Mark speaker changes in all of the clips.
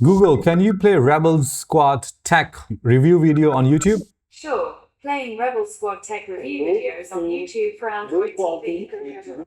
Speaker 1: Google, can you play Rebel Squad Tech review video on YouTube?
Speaker 2: Sure. Playing Rebel Squad Tech review videos on YouTube for Android TV.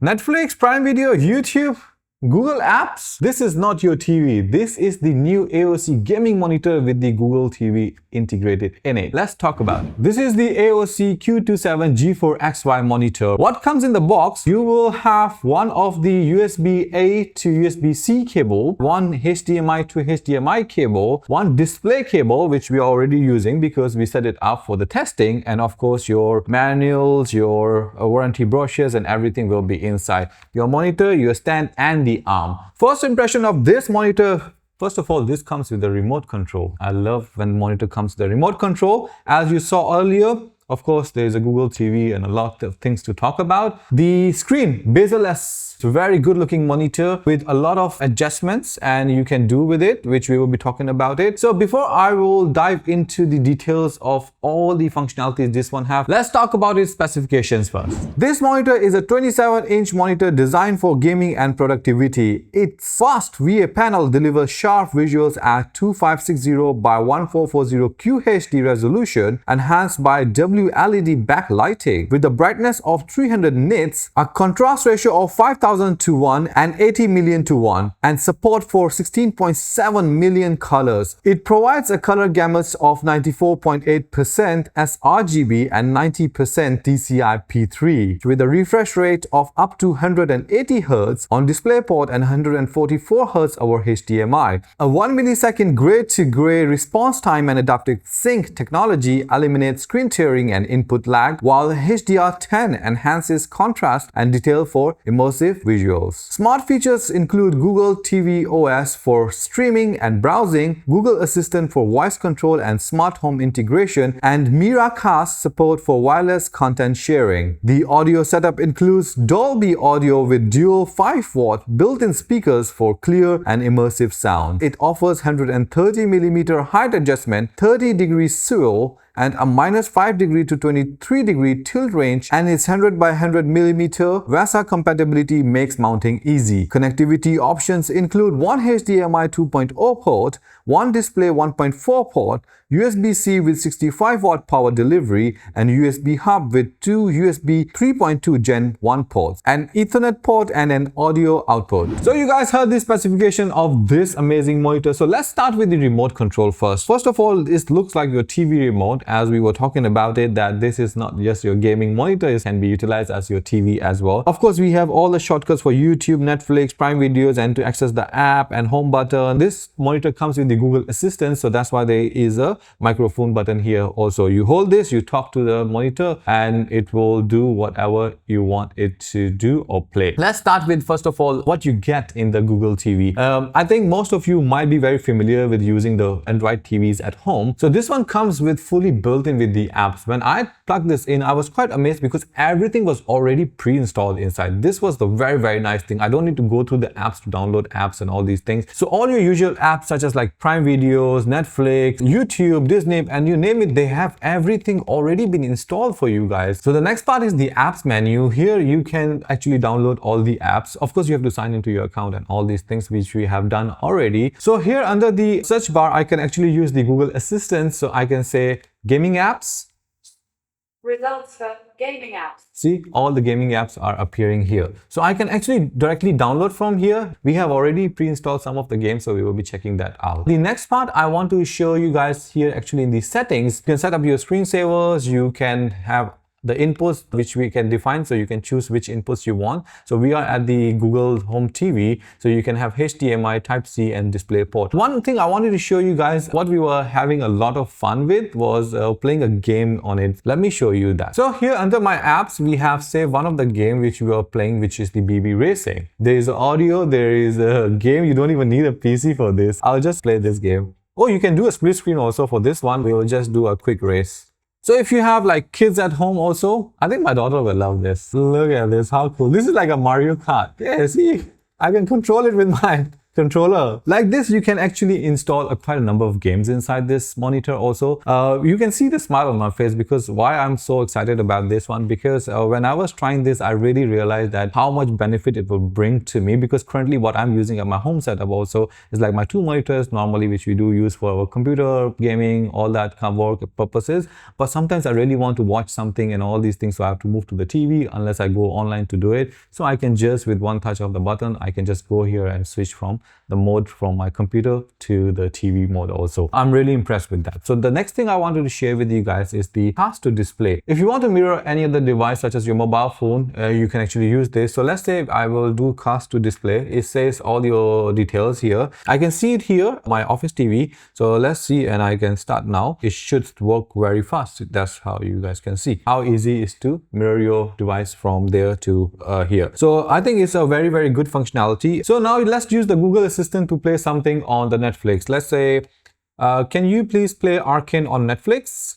Speaker 1: Netflix, Prime Video, YouTube, Google Apps? This is not your TV. This is the new AOC gaming monitor with the Google TV integrated in it. Let's talk about it. This is the AOC Q27G4XY monitor. What comes in the box? You will have one of the USB-A to USB-C cable, one HDMI to HDMI cable, one display cable, which we are already using because we set it up for the testing, and of course your manuals, your warranty brochures and everything will be inside. Your monitor, your stand and the arm. First impression of this monitor. First of all, this comes with a remote control. I love when monitor comes with a remote control. As you saw earlier, of course, there is a Google TV and a lot of things to talk about. The screen, bezel-less, very good looking monitor with a lot of adjustments and you can do with it, which we will be talking about it. So before I will dive into the details of all the functionalities this one have, let's talk about its specifications first. This monitor is a 27-inch monitor designed for gaming and productivity. Its fast VA panel delivers sharp visuals at 2560 by 1440 QHD resolution, enhanced by WLED backlighting with a brightness of 300 nits, a contrast ratio of 5000 to 1 and 80 million to 1, and support for 16.7 million colors. It provides a color gamut of 94.8% sRGB and 90% DCI-P3 with a refresh rate of up to 180 Hz on DisplayPort and 144 Hz over HDMI. A 1 millisecond gray-to-gray response time and adaptive sync technology eliminates screen tearing and input lag, while HDR10 enhances contrast and detail for immersive visuals. Smart features include Google TV OS for streaming and browsing, Google Assistant for voice control and smart home integration, and Miracast support for wireless content sharing. The audio setup includes Dolby audio with dual 5-watt built-in speakers for clear and immersive sound. It offers 130mm height adjustment, 30-degree swivel, and a -5 degree to 23 degree tilt range, and its 100 by 100mm VESA compatibility makes mounting easy. Connectivity options include one HDMI 2.0 port, one display 1.4 port, USB-C with 65-watt power delivery, and USB hub with two USB 3.2 Gen 1 ports, an Ethernet port, and an audio output. So you guys heard the specification of this amazing monitor. So let's start with the remote control first. First of all, this looks like your TV remote, as we were talking about it, that this is not just your gaming monitor, it can be utilized as your TV as well. Of course, we have all the shortcuts for YouTube, Netflix, Prime Videos, and to access the app and home button. This monitor comes with the Google Assistant, so that's why there is a microphone button here also. You hold this, you talk to the monitor, and it will do whatever you want it to do or play. Let's start with, first of all, what you get in the Google TV. I think most of you might be very familiar with using the Android TVs at home. So this one comes with fully built-in with the apps. When I plugged this in, I was quite amazed because everything was already pre-installed inside. This was the very nice thing. I don't need to go through the apps to download apps and all these things. So all your usual apps such as like Prime Videos, Netflix, YouTube, Disney, and you name it, they have everything already been installed for you guys. So the next part is the apps menu. Here you can actually download all the apps. Of course, you have to sign into your account and all these things, which we have done already. So here under the search bar, I can actually use the Google Assistant. So I can say gaming apps.
Speaker 2: Results for gaming apps.
Speaker 1: See, all the gaming apps are appearing here. So I can actually directly download from here. We have already pre-installed some of the games, so we will be checking that out. The next part I want to show you guys here actually in the settings. You can set up your screensavers, you can have the inputs which we can define, so you can choose which inputs you want. So we are at the Google Home TV, so you can have HDMI, Type-C and DisplayPort. One thing I wanted to show you guys, what we were having a lot of fun with was playing a game on it. Let me show you that. So here under my apps, we have saved one of the game which we were playing, which is the BB Racing. There is audio, there is a game. You don't even need a PC for this. I'll just play this game. Oh, you can do a split screen also for this one. We will just do a quick race. So if you have like kids at home also, I think my daughter will love this. Look at this, how cool. This is like a Mario Kart. Yeah, see, I can control it with my controller. Like this, you can actually install quite a number of games inside this monitor also. You can see the smile on my face because why I'm so excited about this one, because when I was trying this, I really realized that how much benefit it will bring to me, because currently what I'm using at my home setup also is like my two monitors normally, which we do use for our computer, gaming, all that kind of work purposes. But sometimes I really want to watch something and all these things, so I have to move to the TV unless I go online to do it. So I can just, with one touch of the button, I can just go here and switch from the mode from my computer to the TV mode also. I'm really impressed with that. So the next thing I wanted to share with you guys is the cast to display. If you want to mirror any other device such as your mobile phone, you can actually use this. So let's say I will do cast to display. It says all your details here. I can see it here, my office TV. So let's see, and I can start now. It should work very fast. That's how you guys can see how easy it is to mirror your device from there to here. So I think it's a very, very good functionality. So now let's use the Google Assistant to play something on the Netflix. Let's say, can you please play Arcane on Netflix?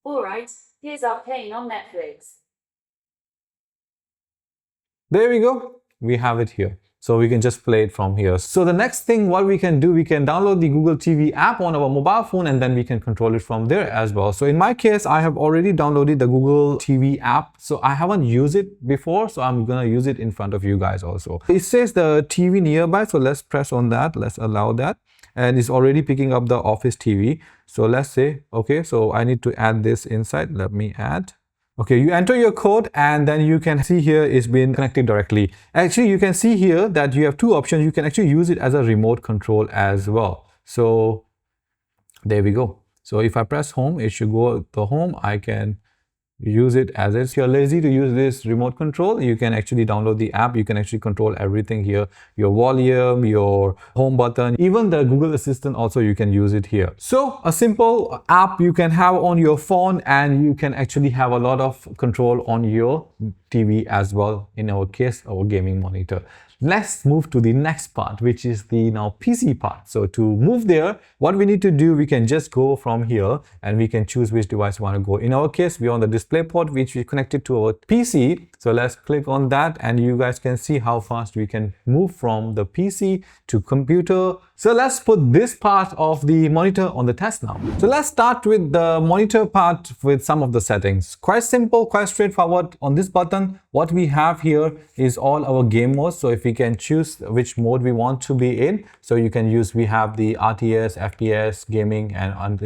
Speaker 2: Alright, here's Arcane on Netflix.
Speaker 1: There we go. We have it here. So we can just play it from here. So the next thing what we can do, we can download the Google TV app on our mobile phone and then we can control it from there as well. So in my case, I have already downloaded the Google TV app. So I haven't used it before, so I'm gonna use it in front of you guys also. It says the TV nearby, so let's press on that. Let's allow that. And it's already picking up the office TV. So let's say, okay, so I need to add this inside. Let me add. Okay, you enter your code and then you can see here it's been connected directly. Actually, you can see here that you have two options. You can actually use it as a remote control as well. So there we go. So if I press home, it should go to home. I can use it as is. If you're lazy to use this remote control, you can actually download the app. You can actually control everything here, your volume, your home button, even the Google Assistant also you can use it here. So a simple app you can have on your phone and you can actually have a lot of control on your TV as well, in our case our gaming monitor. Let's move to the next part, which is the now PC part. So to move there, what we need to do, we can just go from here and we can choose which device we want to go. In our case, we're on the display port, which we connected to our PC. So let's click on that and you guys can see how fast we can move from the PC to computer. So let's put this part of the monitor on the test now. So let's start with the monitor part with some of the settings. Quite simple, quite straightforward. On this button, what we have here is all our game modes. So if we can choose which mode we want to be in, so you can use, we have the RTS, FPS, gaming,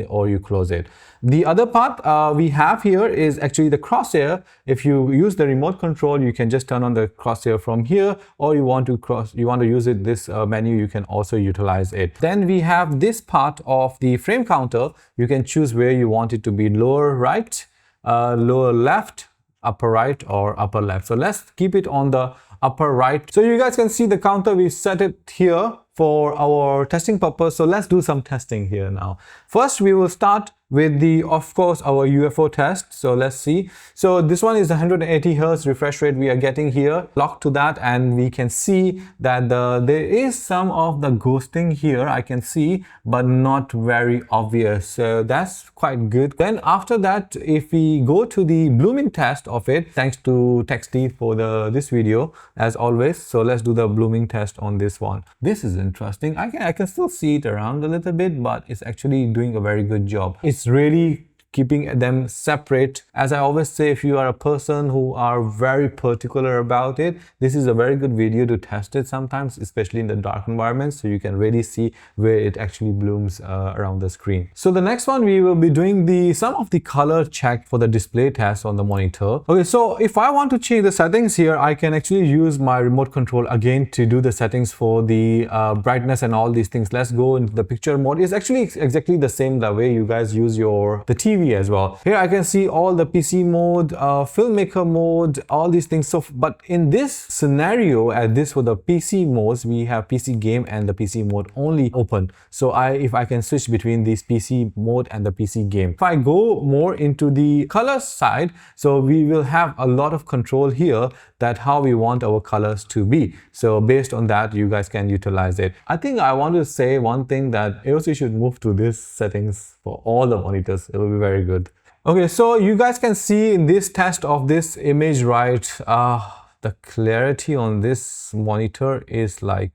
Speaker 1: or you close it. The other part we have here is actually the crosshair. If you use the remote control, you can just turn on the crosshair from here, or you want to use it this menu, you can also utilize it. Then we have this part of the frame counter. You can choose where you want it to be, lower right, lower left, upper right, or upper left. So let's keep it on the upper right. So you guys can see the counter, we set it here for our testing purpose. So let's do some testing here now. First, we will start with the, of course, our UFO test. So let's see. So this one is 180 Hz refresh rate we are getting here. Lock to that and we can see that there is some of the ghosting here, I can see, but not very obvious. So that's quite good. Then after that, if we go to the blooming test of it, thanks to TextD for this video, as always. So let's do the blooming test on this one. This is interesting. I can still see it around a little bit, but it's actually doing a very good job. It's really keeping them separate. As I always say, if you are a person who are very particular about it, this is a very good video to test it sometimes, especially in the dark environments, so you can really see where it actually blooms around the screen. So the next one, we will be doing some of the color check for the display test on the monitor. Okay, so if I want to change the settings here, I can actually use my remote control again to do the settings for the brightness and all these things. Let's go into the picture mode. It's actually exactly the same the way you guys use the TV as well. Here I can see all the PC mode, filmmaker mode, all these things. So, but in this scenario, for the PC modes, we have PC game and the PC mode only open. So if I can switch between this PC mode and the PC game. If I go more into the color side, so we will have a lot of control here that how we want our colors to be. So based on that, you guys can utilize it. I think I want to say one thing, that AOC should move to this settings for all the monitors. It will be very good. Okay, so you guys can see in this test of this image, right? The clarity on this monitor is like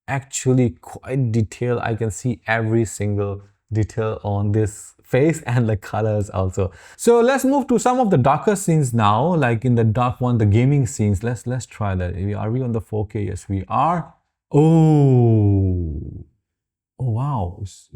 Speaker 1: actually quite detailed. I can see every single detail on this face and the colors also. So let's move to some of the darker scenes now, like in the dark one, the gaming scenes. Let's try that. Are we on the 4K? Yes, we are. Oh. Oh wow, it's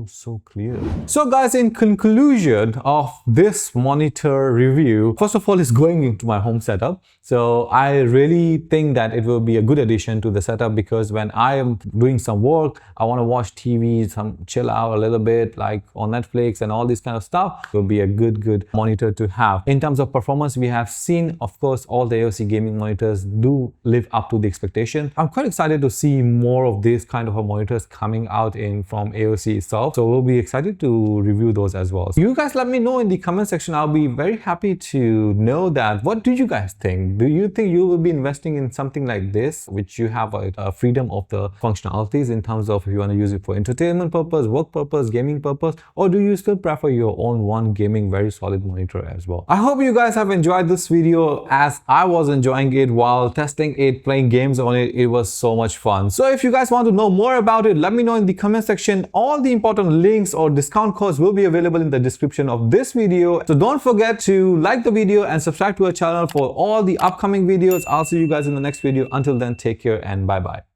Speaker 1: so clear. So guys, in conclusion of this monitor review, first of all, it's going into my home setup. So I really think that it will be a good addition to the setup, because when I am doing some work, I want to watch TV, chill out a little bit, like on Netflix and all this kind of stuff. It will be a good monitor to have. In terms of performance, we have seen, of course, all the AOC gaming monitors do live up to the expectation. I'm quite excited to see more of these kind of monitors coming out from AOC itself. So we'll be excited to review those as well. So you guys let me know in the comment section. I'll be very happy to know that. What do you guys think? Do you think you will be investing in something like this, which you have a freedom of the functionalities in terms of if you want to use it for entertainment purpose, work purpose, gaming purpose, or do you still prefer your own one gaming very solid monitor as well? I hope you guys have enjoyed this video as I was enjoying it while testing it, playing games on it. It was so much fun. So if you guys want to know more about it, let me know in the comment section. All the important links or discount codes will be available in the description of this video. So don't forget to like the video and subscribe to our channel for all the upcoming videos. I'll see you guys in the next video. Until then, take care and bye bye.